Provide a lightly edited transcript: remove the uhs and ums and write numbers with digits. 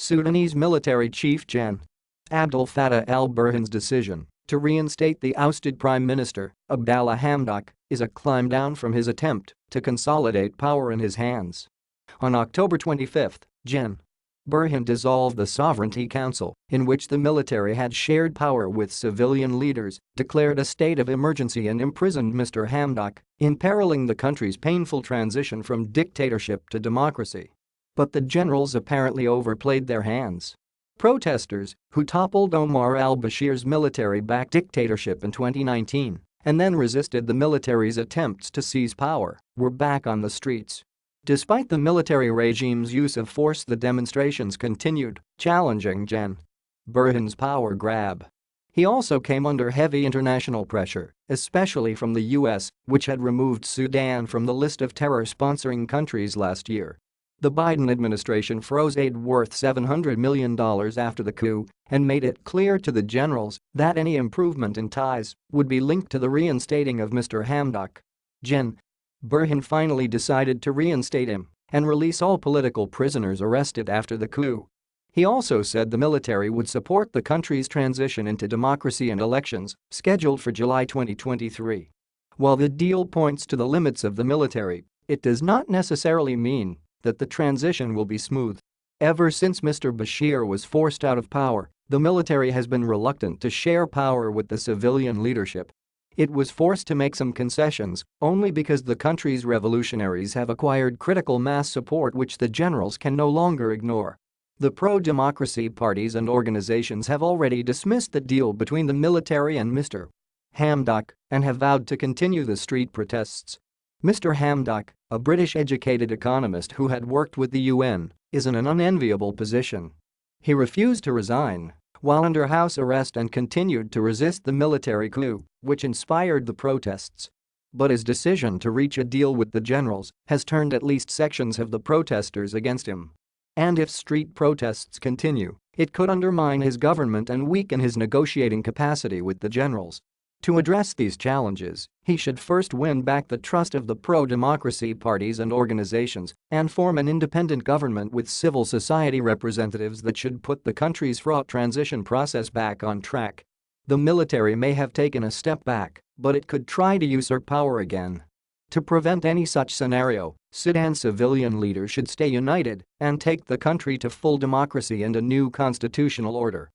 Sudanese military chief Gen. Abdel Fattah al-Burhan's decision to reinstate the ousted Prime Minister, Abdallah Hamdok, is a climb down from his attempt to consolidate power in his hands. On October 25, Gen. Burhan dissolved the Sovereignty Council, in which the military had shared power with civilian leaders, declared a state of emergency and imprisoned Mr. Hamdok, imperiling the country's painful transition from dictatorship to democracy. But the generals apparently overplayed their hands. Protesters, who toppled Omar al-Bashir's military-backed dictatorship in 2019 and then resisted the military's attempts to seize power, were back on the streets. Despite the military regime's use of force, the demonstrations continued, challenging Gen. Burhan's power grab. He also came under heavy international pressure, especially from the US, which had removed Sudan from the list of terror-sponsoring countries last year. The Biden administration froze aid worth $700 million after the coup and made it clear to the generals that any improvement in ties would be linked to the reinstating of Mr. Hamdok. Gen. Burhan finally decided to reinstate him and release all political prisoners arrested after the coup. He also said the military would support the country's transition into democracy and elections, scheduled for July 2023. While the deal points to the limits of the military, it does not necessarily mean that the transition will be smooth. Ever since Mr. Bashir was forced out of power, the military has been reluctant to share power with the civilian leadership. It was forced to make some concessions only because the country's revolutionaries have acquired critical mass support which the generals can no longer ignore. The pro-democracy parties and organizations have already dismissed the deal between the military and Mr. Hamdok and have vowed to continue the street protests. Mr. Hamdok, a British-educated economist who had worked with the UN, is in an unenviable position. He refused to resign while under house arrest and continued to resist the military coup, which inspired the protests. But his decision to reach a deal with the generals has turned at least sections of the protesters against him. And if street protests continue, it could undermine his government and weaken his negotiating capacity with the generals. To address these challenges, he should first win back the trust of the pro-democracy parties and organizations and form an independent government with civil society representatives that should put the country's fraught transition process back on track. The military may have taken a step back, but it could try to usurp power again. To prevent any such scenario, Sudan's civilian leaders should stay united and take the country to full democracy and a new constitutional order.